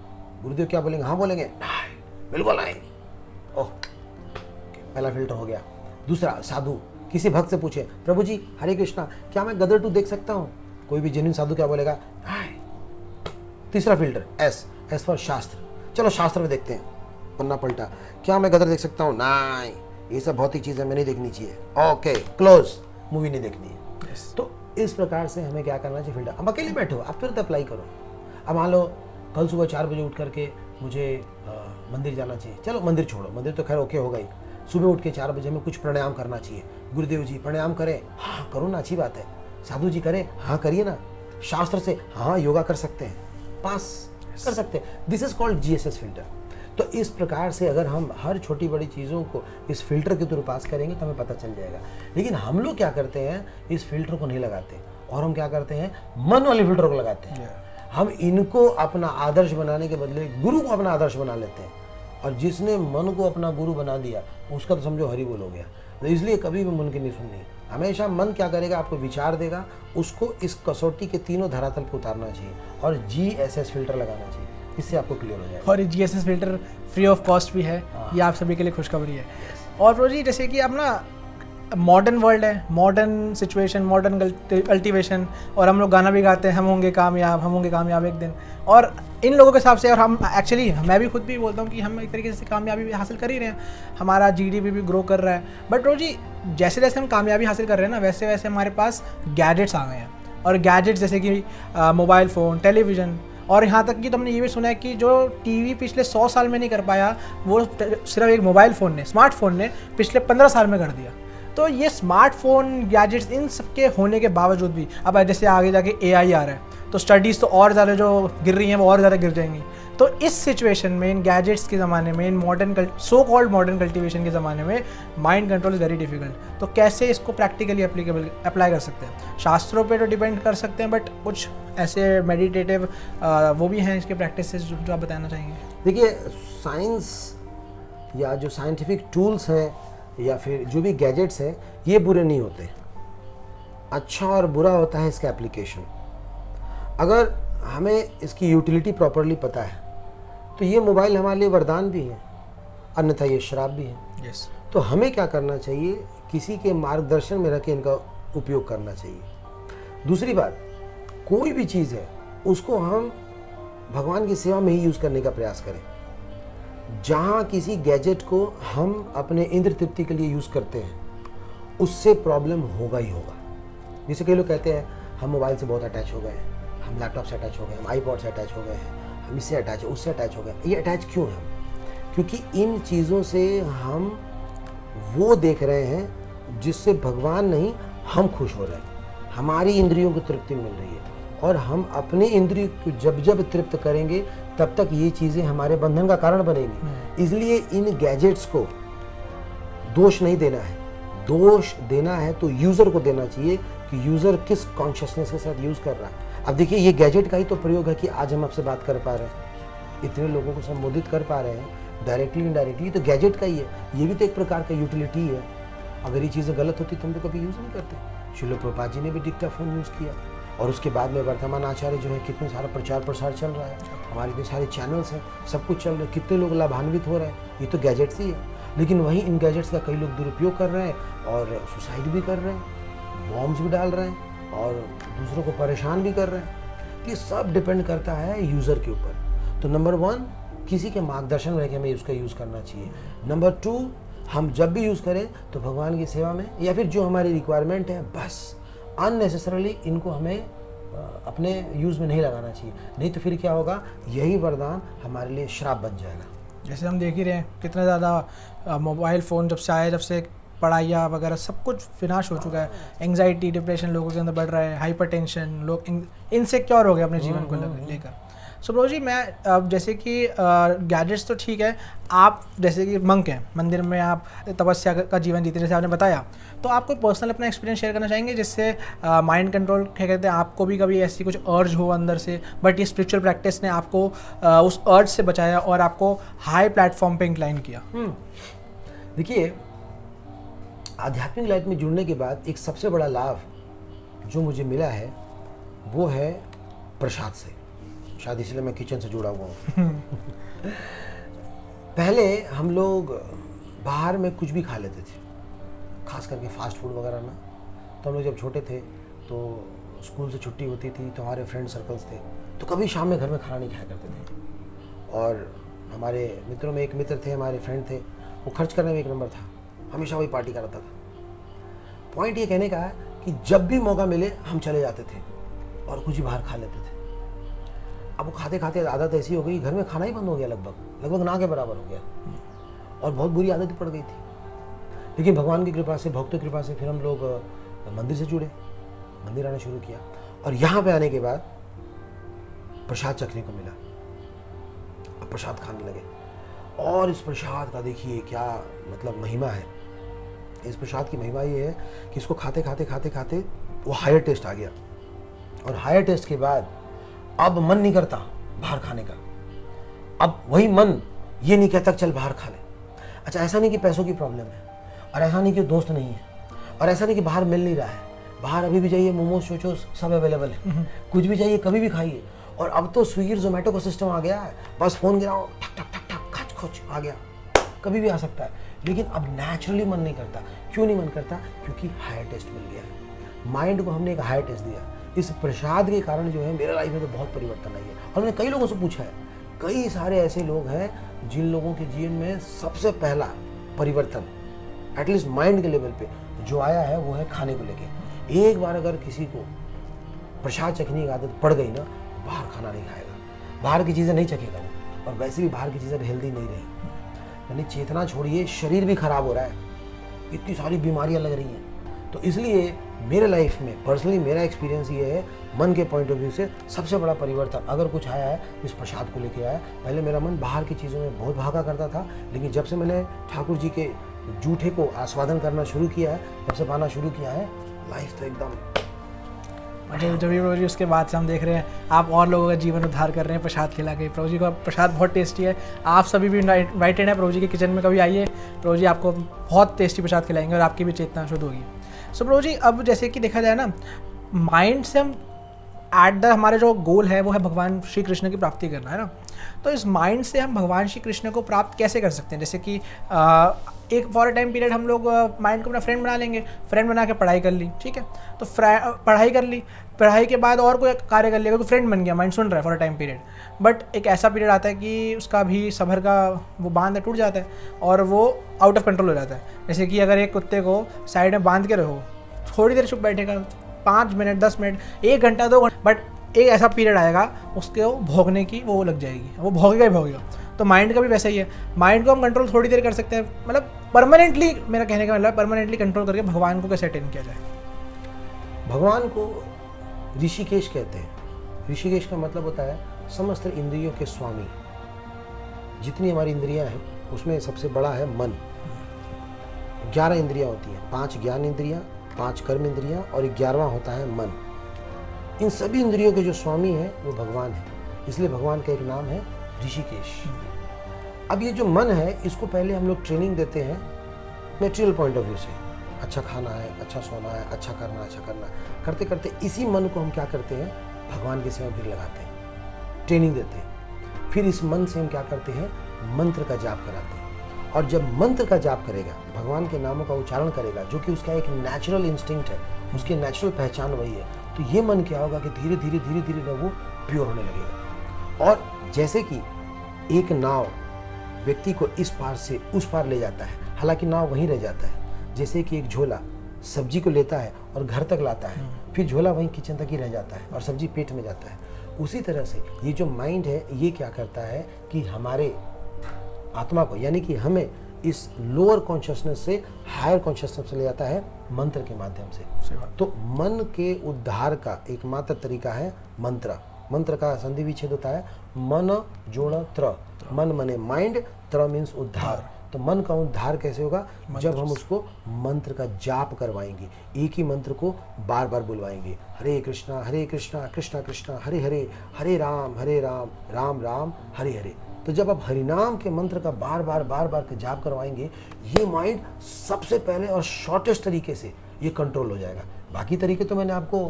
गुरुदेव क्या बोलेंगे? हाँ बोलेंगे, नहीं बिल्कुल नहीं। ओह, पहला फिल्टर हो गया। दूसरा, साधु किसी भक्त से पूछे, प्रभु जी हरे कृष्णा क्या मैं गदर 2 देख सकता हूँ? कोई भी जेन्युइन साधु क्या बोलेगा? नहीं। तीसरा फिल्टर एस फॉर शास्त्र, चलो शास्त्र में देखते हैं, पन्ना पलटा, क्या मैं गदर देख सकता हूँ? नहीं, ये सब भौतिक चीज़ें हमें नहीं देखनी चाहिए, ओके क्लोज, मूवी नहीं देखनी है। तो इस प्रकार से हमें क्या करना चाहिए फिल्टर। अब अकेले बैठो, आप तुरंत अप्लाई करो। अब मान लो कल सुबह 4 बजे उठ करके मुझे मंदिर जाना चाहिए, चलो मंदिर छोड़ो, मंदिर तो खैर ओके हो गई, सुबह उठ के 4 बजे में कुछ प्राणायाम करना चाहिए। गुरुदेव जी प्राणायाम करें, हाँ करो ना, अच्छी बात है। साधु जी करें, हाँ करिए ना। शास्त्र से, हाँ योगा कर सकते हैं, पास कर सकते हैं। This is called GSS filter. तो इस प्रकार से अगर हम हर छोटी बड़ी चीज़ों को इस फिल्टर के थ्रू पास करेंगे तो हमें पता चल जाएगा। लेकिन हम लोग क्या करते हैं, इस फिल्टर को नहीं लगाते और हम क्या करते हैं, मन वाले फिल्टर को लगाते हैं। हम इनको अपना आदर्श बनाने के बदले गुरु को अपना आदर्श बना लेते हैं, और जिसने मन को अपना गुरु बना दिया उसका तो समझो हरि बोल हो गया। तो इसलिए कभी भी मन की नहीं सुननी, हमेशा मन क्या करेगा, आपको विचार देगा, उसको इस कसौटी के तीनों धरातल पर उतारना चाहिए और GSS फिल्टर लगाना चाहिए, इससे आपको क्लियर हो जाएगा। और ये GSS filter free of cost भी है, ये आप सभी के लिए खुशखबरी है। और प्रो जी जैसे कि अब ना मॉडर्न वर्ल्ड है, मॉडर्न सिचुएशन, मॉडर्न कल्टिवेशन, और हम लोग गाना भी गाते हैं, हम होंगे कामयाब एक दिन। और इन लोगों के हिसाब से, और हम एक्चुअली मैं भी खुद भी बोलता हूँ कि हम एक तरीके से कामयाबी भी हासिल कर ही रहे हैं, हमारा GDP भी ग्रो कर रहा है। बट प्रो जी जैसे जैसे हम कामयाबी हासिल कर रहे हैं ना, वैसे वैसे हमारे पास गैजेट्स आ गए हैं, और गैजेट्स जैसे कि मोबाइल फ़ोन, टेलीविज़न, और यहाँ तक कि तुमने ये भी सुना है कि जो टीवी पिछले 100 साल में नहीं कर पाया, वो सिर्फ एक मोबाइल फ़ोन ने, स्मार्टफोन ने पिछले 15 साल में कर दिया। तो ये स्मार्टफोन, गैजेट्स, इन सब के होने के बावजूद भी अब जैसे आगे जाके AI आ रहा है, तो स्टडीज़ तो और ज़्यादा जो गिर रही हैं वो और ज़्यादा गिर जाएंगी। तो इस सिचुएशन में, इन गैजेट्स के ज़माने में, in modern so called modern cultivation के ज़माने में mind control is very difficult. तो कैसे इसको प्रैक्टिकली अप्लाई कर सकते हैं? शास्त्रों पे तो डिपेंड कर सकते हैं, बट कुछ ऐसे मेडिटेटिव वो भी हैं इसके प्रैक्टिसेस जो आप बताना चाहेंगे? देखिए, साइंस या जो साइंटिफिक टूल्स हैं या फिर जो भी गैजेट्स हैं, ये बुरे नहीं होते, अच्छा और बुरा होता है इसका एप्लीकेशन। अगर हमें इसकी यूटिलिटी प्रॉपरली पता है तो ये मोबाइल हमारे लिए वरदान भी है, अन्यथा ये शराब भी है। यस। तो हमें क्या करना चाहिए, किसी के मार्गदर्शन में रख के इनका उपयोग करना चाहिए। दूसरी बात, कोई भी चीज़ है उसको हम भगवान की सेवा में ही यूज़ करने का प्रयास करें। जहाँ किसी गैजेट को हम अपने इंद्र तृप्ति के लिए यूज़ करते हैं, उससे प्रॉब्लम होगा ही होगा। जैसे कई लोग कहते हैं हम मोबाइल से बहुत अटैच हो गए हैं, हम लैपटॉप से अटैच हो गए, हम आईपॉड से अटैच हो गए हैं, हम इससे अटैच है, उससे अटैच हो गए। ये अटैच क्यों है? क्योंकि इन चीज़ों से हम वो देख रहे हैं जिससे भगवान नहीं हम खुश हो रहे हैं, हमारी इंद्रियों को तृप्ति मिल रही है, और हम अपने इंद्रिय को जब जब तृप्त करेंगे तब तक ये चीज़ें हमारे बंधन का कारण बनेंगी। इसलिए इन गैजेट्स को दोष नहीं देना है, दोष देना है तो यूज़र को देना चाहिए कि यूज़र किस कॉन्शियसनेस के साथ यूज़ कर रहा है। अब देखिए, ये गैजेट का ही तो प्रयोग है कि आज हम आपसे बात कर पा रहे हैं, इतने लोगों को संबोधित कर पा रहे हैं, डायरेक्टली इनडायरेक्टली, तो गैजेट का ही है। ये भी तो एक प्रकार का यूटिलिटी है। अगर ये चीज़ें गलत होती तो हम तो कभी यूज़ नहीं करते। शिल प्रभुपाद जी ने भी डिक्टाफोन यूज़ किया, और उसके बाद में वर्तमान आचार्य जो है कितने सारा प्रचार प्रसार चल रहा है, हमारे इतने सारे चैनल्स हैं, सब कुछ चल रहा है, कितने लोग लाभान्वित हो रहे हैं। ये तो गैजेट्स ही है, लेकिन वहीं इन गैजेट्स का कई लोग दुरुपयोग कर रहे हैं और सुसाइड भी कर रहे हैं, बॉम्ब्स भी डाल रहे हैं और दूसरों को परेशान भी कर रहे हैं। ये सब डिपेंड करता है यूज़र के ऊपर। तो नंबर 1, किसी के मार्गदर्शन में रह के हमें उसका यूज़ करना चाहिए। नंबर 2, हम जब भी यूज़ करें तो भगवान की सेवा में, या फिर जो हमारी रिक्वायरमेंट है, बस अननेसेसरली इनको हमें अपने यूज़ में नहीं लगाना चाहिए। नहीं तो फिर क्या होगा, यही वरदान हमारे लिए श्राप बन जाएगा। जैसे हम देख ही रहे हैं कितना ज़्यादा मोबाइल फ़ोन जब से आया, जब से पढ़ाइयाँ वगैरह सब कुछ विनाश हो चुका है। एंग्जाइटी, डिप्रेशन लोगों के अंदर बढ़ रहा है, हाइपरटेंशन, लोग इनसिक्योर हो गए अपने जीवन को लेकर। सो प्रभु जी, मैं अब जैसे कि गैजेट्स तो ठीक है, आप जैसे कि मंक हैं, मंदिर में आप तपस्या का जीवन जीते जैसे आपने बताया, तो आप कोई पर्सनल अपना एक्सपीरियंस शेयर करना चाहेंगे जिससे माइंड कंट्रोल क्या कहते हैं, आपको भी कभी ऐसी कुछ अर्ज हो अंदर से, बट ये स्पिरिचुअल प्रैक्टिस ने आपको उस अर्ज से बचाया और आपको हाई प्लेटफॉर्म पे इंक्लाइन किया? देखिए, आध्यात्मिक लाइफ में जुड़ने के बाद एक सबसे बड़ा लाभ जो मुझे मिला है वो है प्रसाद से। शायद इसलिए मैं किचन से जुड़ा हुआ हूँ। पहले हम लोग बाहर में कुछ भी खा लेते थे, खास करके फास्ट फूड वगैरह में। तो हम लोग जब छोटे थे तो स्कूल से छुट्टी होती थी तो हमारे फ्रेंड सर्कल्स थे, तो कभी शाम में घर में खाना नहीं खाया करते थे। और हमारे मित्रों में एक मित्र थे, हमारे फ्रेंड थे, वो खर्च करने में एक नंबर था, हमेशा वही पार्टी कराता था। पॉइंट ये कहने का है कि जब भी मौका मिले हम चले जाते थे और कुछ ही बाहर खा लेते थे। अब वो खाते खाते आदत ऐसी हो गई, घर में खाना ही बंद हो गया, लगभग ना के बराबर हो गया, और बहुत बुरी आदत पड़ गई थी। लेकिन भगवान की कृपा से, भक्तों की कृपा से फिर हम लोग मंदिर से जुड़े, मंदिर आना शुरू किया, और यहाँ पे आने के बाद प्रसाद चखने को मिला। अब प्रसाद खाने लगे, और इस प्रसाद का देखिए क्या मतलब महिमा है। इस प्रसाद की महिमा ये है कि इसको खाते खाते खाते खाते वो हायर टेस्ट आ गया, और हायर टेस्ट के बाद अब मन नहीं करता बाहर खाने का। अब वही मन ये नहीं कहता चल बाहर खा ले। अच्छा, ऐसा नहीं कि पैसों की प्रॉब्लम है, और ऐसा नहीं कि दोस्त नहीं है, और ऐसा नहीं कि बाहर मिल नहीं रहा है। बाहर अभी भी जाइए, मोमोज चोचोस सब अवेलेबल है, कुछ भी चाहिए कभी भी खाइए। और अब तो स्विगी जोमेटो का सिस्टम आ गया है, बस फ़ोन गिराओ, ठक ठक ठक ठक खच खोच आ गया, कभी भी आ सकता है। लेकिन अब नेचुरली मन नहीं करता। क्यों नहीं मन करता? क्योंकि हायर टेस्ट मिल गया है, माइंड को हमने एक हायर टेस्ट दिया। इस प्रसाद के कारण जो है मेरे लाइफ में तो बहुत परिवर्तन आई है। और मैंने कई लोगों से पूछा है, कई सारे ऐसे लोग हैं जिन लोगों के जीवन में सबसे पहला परिवर्तन एटलीस्ट माइंड के लेवल पे जो आया है वो है खाने को लेके। एक बार अगर किसी को प्रसाद चखने की आदत पड़ गई ना, बाहर खाना नहीं खाएगा, बाहर की चीज़ें नहीं चखेगा वो, और वैसे भी बाहर की चीज़ें हेल्दी नहीं रही। मैंने चेतना छोड़िए, शरीर भी खराब हो रहा है, इतनी सारी बीमारियां लग रही हैं। तो इसलिए मेरे लाइफ में पर्सनली मेरा एक्सपीरियंस ये है, मन के पॉइंट ऑफ व्यू से सबसे बड़ा परिवर्तन अगर कुछ आया है इस प्रसाद को लेके आया। पहले मेरा मन बाहर की चीज़ों में बहुत भागा करता था, लेकिन जब से मैंने ठाकुर जी के जूठे को आस्वादन करना शुरू किया है, जब से पाना शुरू किया है, लाइफ तो एकदम। जब भी प्रभु जी उसके बाद से हम देख रहे हैं आप और लोगों का जीवन उद्धार कर रहे हैं प्रसाद खिला के। प्रभु जी का प्रसाद बहुत टेस्टी है, आप सभी भी इन्वाइटेड हैं प्रभु जी के किचन में, कभी आइए, प्रभु जी आपको बहुत टेस्टी प्रसाद खिलाएंगे और आपकी भी चेतना शुद्ध होगी। सो प्रभु जी, अब जैसे कि देखा जाए ना, माइंड से हम हमारे जो गोल है वो है भगवान श्री कृष्ण की प्राप्ति करना, है ना। तो इस माइंड से हम भगवान श्री कृष्ण को प्राप्त कैसे कर सकते हैं? जैसे कि एक फॉर अ टाइम पीरियड हम लोग माइंड को अपना फ्रेंड बना लेंगे, फ्रेंड बना के पढ़ाई कर ली, ठीक है, तो पढ़ाई कर ली, पढ़ाई के बाद और कोई कार्य कर लिया, कोई फ्रेंड बन गया, माइंड सुन रहा है for a time period. But एक ऐसा पीरियड आता है कि उसका भी सबर का वो बांध टूट जाता है और वो आउट ऑफ कंट्रोल हो जाता है। जैसे कि अगर एक कुत्ते को साइड में बांध के रहो, थोड़ी देर चुप बैठेगा, 5 मिनट 10 मिनट 1 घंटा 2 घंटा, बट एक ऐसा पीरियड आएगा उसके भोगने की वो लग जाएगी, वो भोगेगा ही भोगेगा। तो माइंड का भी वैसा ही है, माइंड को हम कंट्रोल थोड़ी देर कर सकते हैं, मतलब परमानेंटली, मेरा कहने का मतलब परमानेंटली कंट्रोल करके भगवान को कैसे अटेन किया जाए? भगवान को ऋषिकेश कहते हैं। ऋषिकेश का मतलब होता है समस्त इंद्रियों के स्वामी। जितनी हमारी इंद्रियां हैं उसमें सबसे बड़ा है मन। 11 इंद्रियां होती हैं, 5 ज्ञान इंद्रियां, 5 कर्म इंद्रियां और 11वां होता है मन। इन सभी इंद्रियों के जो स्वामी हैं वो भगवान है, इसलिए भगवान का एक नाम है ऋषिकेश। अब ये जो मन है इसको पहले हम लोग ट्रेनिंग देते हैं मेटेरियल पॉइंट ऑफ व्यू से, अच्छा खाना है, अच्छा सोना है, अच्छा करना है। करते करते इसी मन को हम क्या करते हैं, भगवान की सेवा में फिर लगाते हैं, ट्रेनिंग देते हैं। फिर इस मन से हम क्या करते हैं, मंत्र का जाप कराते हैं। और जब मंत्र का जाप करेगा, भगवान के नामों का उच्चारण करेगा, जो कि उसका एक नेचुरल इंस्टिंक्ट है, उसकी नेचुरल पहचान वही है, तो ये मन क्या होगा कि धीरे धीरे ना वो प्योर होने लगेगा। और जैसे कि एक नाव व्यक्ति को इस पार से उस पार ले जाता है, हालांकि नाव वहीं रह जाता है। जैसे कि एक झोला सब्जी को लेता है और घर तक लाता है, फिर झोला वहीं किचन तक ही रह जाता है और सब्जी पेट में जाता है। उसी तरह से ये जो माइंड है, ये क्या करता है कि हमारे आत्मा को, यानी कि हमें इस लोअर कॉन्शियसनेस से हायर कॉन्शियसनेस ले जाता है मंत्र के माध्यम से। तो मन के उद्धार का एकमात्र तरीका है मंत्र। मंत्र का संधि विच्छेद होता है मन जोड़ त्र, मन मने माइंड, त्र मीन्स उद्धार। तो मन का उद्धार कैसे होगा, जब हम उसको मंत्र का जाप करवाएंगे, एक ही मंत्र को बार बार बुलवाएंगे, हरे कृष्णा कृष्णा कृष्णा हरे हरे, हरे राम राम राम हरे हरे। तो जब आप हरिनाम के मंत्र का बार बार के जाप करवाएंगे, ये माइंड सबसे पहले और शॉर्टेस्ट तरीके से ये कंट्रोल हो जाएगा। बाकी तरीके तो मैंने आपको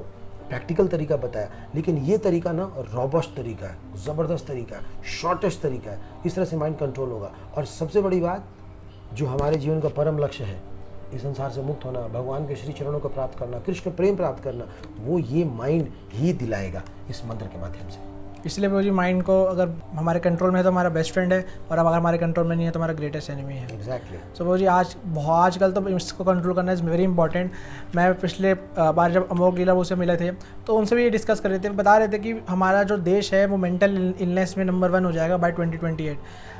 प्रैक्टिकल तरीका बताया, लेकिन ये तरीका ना रॉबस्ट तरीका है, ज़बरदस्त तरीका है, शॉर्टेस्ट तरीका है। इस तरह से माइंड कंट्रोल होगा। और सबसे बड़ी बात, जो हमारे जीवन का परम लक्ष्य है, इस संसार से मुक्त होना, भगवान के श्री चरणों को प्राप्त करना, कृष्ण प्रेम प्राप्त करना, वो ये माइंड ही दिलाएगा इस मंत्र के माध्यम से। इसलिए प्रभु जी माइंड को अगर हमारे कंट्रोल में है तो हमारा बेस्ट फ्रेंड है, और अगर हमारे कंट्रोल में नहीं है तो हमारा ग्रेटेस्ट एनिमी है। एग्जैक्टली। सो प्रभु जी आजकल तो इसको कंट्रोल करना इज़ वेरी इंपॉर्टेंट। मैं पिछले बार जब अमोघ लीला वो से मिले थे तो उनसे भी ये डिस्कस कर रहे थे, बता रहे थे कि हमारा जो देश है वो मेंटल इलनेस में नंबर 1 हो जाएगा बाय 2028।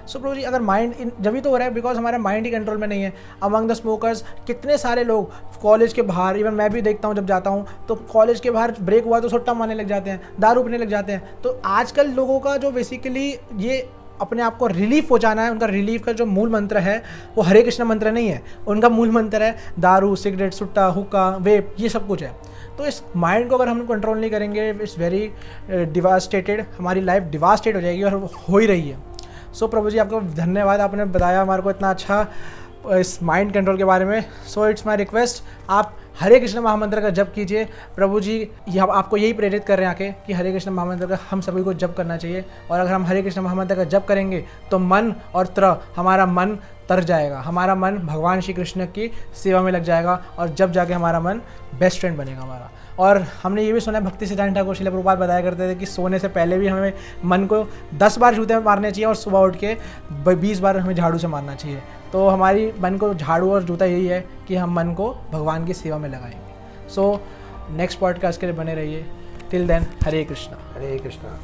सो प्रभु जी अगर माइंड जब ही तो हो रहा है बिकॉज हमारा माइंड ही कंट्रोल में नहीं है। अमंग द स्मोकर्स कितने सारे लोग कॉलेज के बाहर, इवन मैं भी देखता हूँ जब जाता हूँ तो कॉलेज के बाहर ब्रेक हुआ तो सुट्टा मारने लग जाते हैं, दारू पीने लग जाते हैं। तो आजकल लोगों का जो बेसिकली ये अपने आप को रिलीफ पहुंचाना है, उनका रिलीफ का जो मूल मंत्र है वो हरे कृष्ण मंत्र नहीं है, उनका मूल मंत्र है दारू, सिगरेट, सुट्टा, हुक्का, वेप, ये सब कुछ है। तो इस माइंड को अगर हम कंट्रोल नहीं करेंगे, इट्स वेरी डिवास्टेटेड, हमारी लाइफ डिवास्टेट हो जाएगी और हो ही रही है। सो प्रभु जी आपका धन्यवाद, आपने बताया हमारे को इतना अच्छा इस माइंड कंट्रोल के बारे में। सो इट्स माय रिक्वेस्ट, आप हरे कृष्ण महामंत्र का जप कीजिए। प्रभु जी ये आपको यही प्रेरित कर रहे हैं आके कि हरे कृष्ण महामंत्र का हम सभी को जप करना चाहिए। और अगर हम हरे कृष्ण महामंत्र का जप करेंगे तो मन और त्र, हमारा मन तर जाएगा, हमारा मन भगवान श्री कृष्ण की सेवा में लग जाएगा, और जब जाके हमारा मन बेस्ट फ्रेंड बनेगा हमारा। और हमने ये भी सुना है, भक्ति सिद्धांत ठाकुर श्रील प्रभुपाद बताया करते थे कि सोने से पहले भी हमें मन को 10 बार जूते मारने चाहिए और सुबह उठ के 20 बार हमें झाड़ू से मारना चाहिए। तो हमारी मन को झाड़ू और जूता यही है कि हम मन को भगवान की सेवा में लगाएंगे। सो नेक्स्ट पॉडकास्ट के लिए बने रहिए। टिल देन, हरे कृष्णा। हरे कृष्णा।